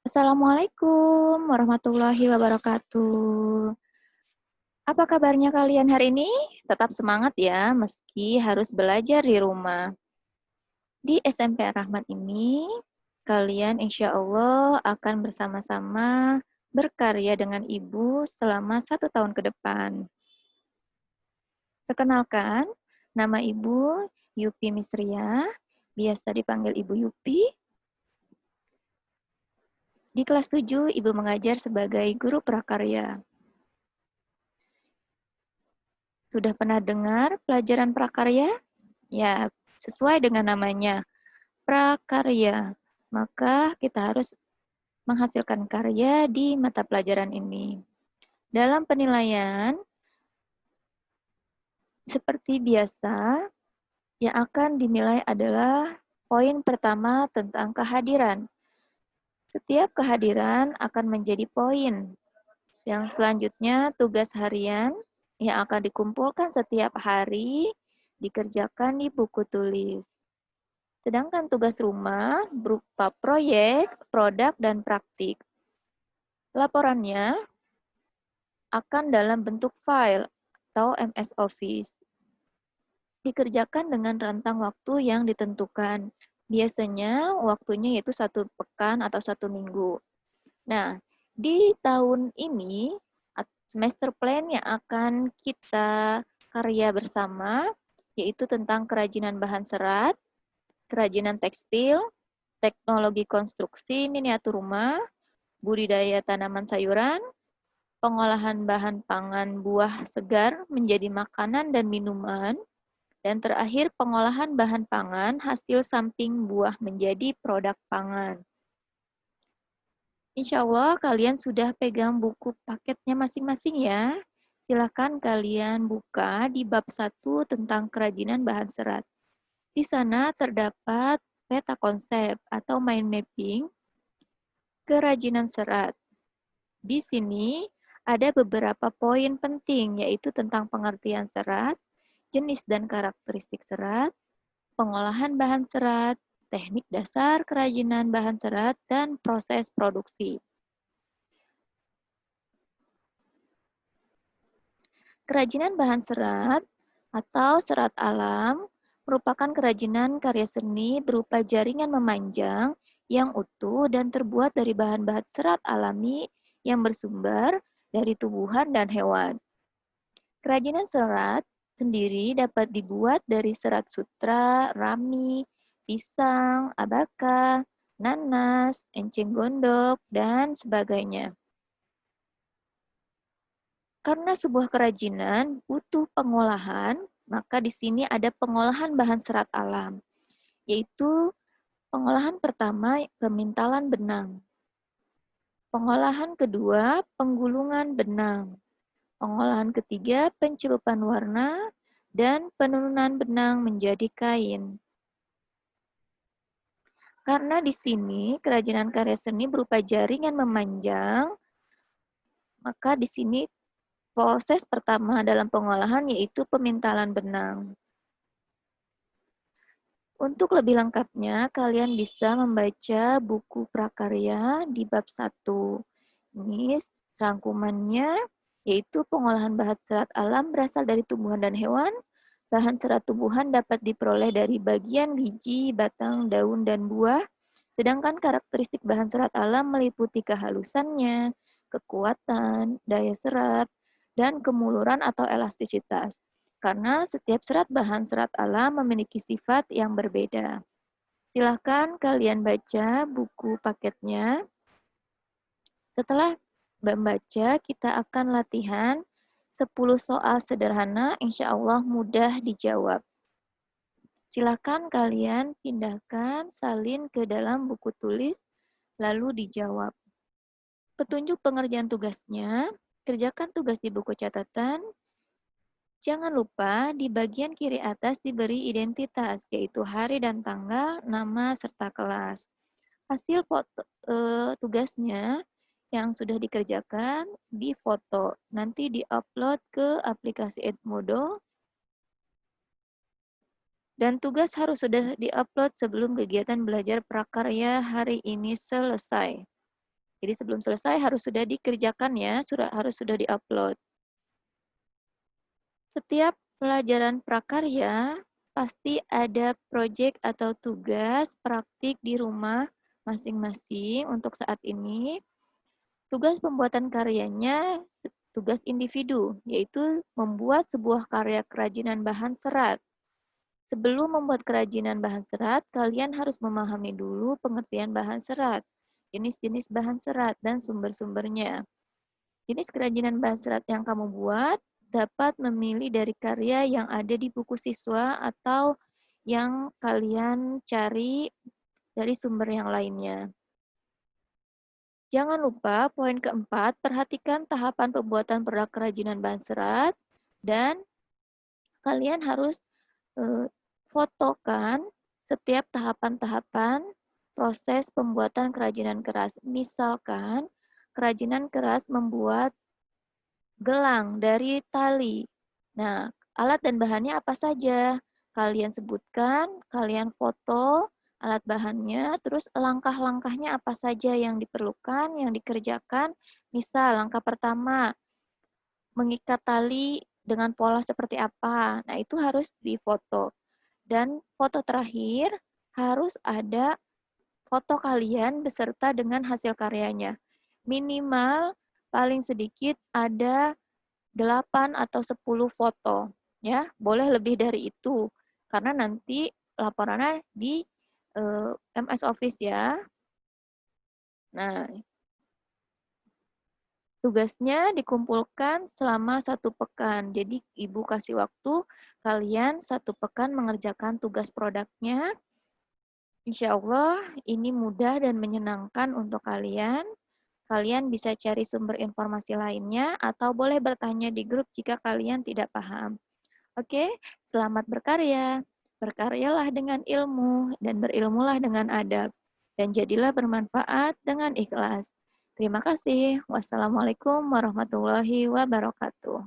Assalamualaikum warahmatullahi wabarakatuh. Apa kabarnya kalian hari ini? Tetap semangat ya, meski harus belajar di rumah. Di SMP Rahmat ini, kalian insya Allah akan bersama-sama berkarya dengan Ibu selama 1 tahun ke depan. Perkenalkan, nama Ibu Yupi Misria, biasa dipanggil Ibu Yupi. Di kelas 7, Ibu mengajar sebagai guru prakarya. Sudah pernah dengar pelajaran prakarya? Ya, sesuai dengan namanya, prakarya. Maka kita harus menghasilkan karya di mata pelajaran ini. Dalam penilaian, seperti biasa, yang akan dinilai adalah poin pertama tentang kehadiran. Setiap kehadiran akan menjadi poin. Yang selanjutnya, tugas harian yang akan dikumpulkan setiap hari dikerjakan di buku tulis. Sedangkan tugas rumah berupa proyek, produk, dan praktik. Laporannya akan dalam bentuk file atau MS Office. Dikerjakan dengan rentang waktu yang ditentukan. Biasanya waktunya yaitu 1 pekan atau 1 minggu. Nah, di tahun ini, semester plan yang akan kita karya bersama, yaitu tentang kerajinan bahan serat, kerajinan tekstil, teknologi konstruksi miniatur rumah, budidaya tanaman sayuran, pengolahan bahan pangan buah segar menjadi makanan dan minuman, dan terakhir pengolahan bahan pangan hasil samping buah menjadi produk pangan. Insya Allah kalian sudah pegang buku paketnya masing-masing ya. Silakan kalian buka di bab 1 tentang kerajinan bahan serat. Di sana terdapat peta konsep atau mind mapping kerajinan serat. Di sini ada beberapa poin penting, yaitu tentang pengertian serat, jenis dan karakteristik serat, pengolahan bahan serat, teknik dasar kerajinan bahan serat, dan proses produksi. Kerajinan bahan serat atau serat alam merupakan kerajinan karya seni berupa jaringan memanjang yang utuh dan terbuat dari bahan-bahan serat alami yang bersumber dari tumbuhan dan hewan. Kerajinan serat sendiri dapat dibuat dari serat sutra, rami, pisang, abaka, nanas, enceng gondok, dan sebagainya. Karena sebuah kerajinan butuh pengolahan, maka di sini ada pengolahan bahan serat alam, yaitu pengolahan pertama pemintalan benang. Pengolahan kedua, penggulungan benang. Pengolahan ketiga, pencelupan warna, dan penurunan benang menjadi kain. Karena di sini kerajinan karya seni berupa jaringan memanjang, maka di sini proses pertama dalam pengolahan yaitu pemintalan benang. Untuk lebih lengkapnya, kalian bisa membaca buku prakarya di bab 1. Ini rangkumannya, yaitu pengolahan bahan serat alam berasal dari tumbuhan dan hewan. Bahan serat tumbuhan dapat diperoleh dari bagian biji, batang, daun, dan buah. Sedangkan karakteristik bahan serat alam meliputi kehalusannya, kekuatan, daya serap, dan kemuluran atau elastisitas. Karena setiap bahan serat alam memiliki sifat yang berbeda. Silahkan kalian baca buku paketnya. Setelah membaca, kita akan latihan 10 soal sederhana, insya Allah mudah dijawab. Silakan kalian pindahkan salin ke dalam buku tulis, lalu dijawab. Petunjuk pengerjaan tugasnya, kerjakan tugas di buku catatan. Jangan lupa di bagian kiri atas diberi identitas, yaitu hari dan tanggal, nama, serta kelas. Hasil foto tugasnya yang sudah dikerjakan difoto, nanti diupload ke aplikasi Edmodo, dan tugas harus sudah diupload sebelum kegiatan belajar prakarya hari ini selesai. Jadi sebelum selesai harus sudah dikerjakan ya, harus sudah diupload. Setiap pelajaran prakarya pasti ada proyek atau tugas praktik di rumah masing-masing untuk saat ini. Tugas pembuatan karyanya tugas individu, yaitu membuat sebuah karya kerajinan bahan serat. Sebelum membuat kerajinan bahan serat, kalian harus memahami dulu pengertian bahan serat, jenis-jenis bahan serat, dan sumber-sumbernya. Jenis kerajinan bahan serat yang kamu buat dapat memilih dari karya yang ada di buku siswa atau yang kalian cari dari sumber yang lainnya. Jangan lupa poin keempat, perhatikan tahapan pembuatan produk kerajinan bahan serat dan kalian harus fotokan setiap tahapan-tahapan proses pembuatan kerajinan keras. Misalkan kerajinan keras membuat gelang dari tali. Nah, alat dan bahannya apa saja? Kalian sebutkan, kalian foto alat bahannya, terus langkah-langkahnya apa saja yang diperlukan, yang dikerjakan. Misal, langkah pertama, mengikat tali dengan pola seperti apa. Nah, itu harus difoto. Dan foto terakhir, harus ada foto kalian beserta dengan hasil karyanya. Minimal, paling sedikit ada 8 atau 10 foto, ya. Boleh lebih dari itu, karena nanti laporannya di MS Office ya. Nah, tugasnya dikumpulkan selama 1 pekan. Jadi Ibu kasih waktu kalian 1 pekan mengerjakan tugas produknya. Insya Allah ini mudah dan menyenangkan untuk kalian. Kalian bisa cari sumber informasi lainnya atau boleh bertanya di grup jika kalian tidak paham. Oke, selamat berkarya. Berkaryalah dengan ilmu dan berilmulah dengan adab. Dan jadilah bermanfaat dengan ikhlas. Terima kasih. Wassalamualaikum warahmatullahi wabarakatuh.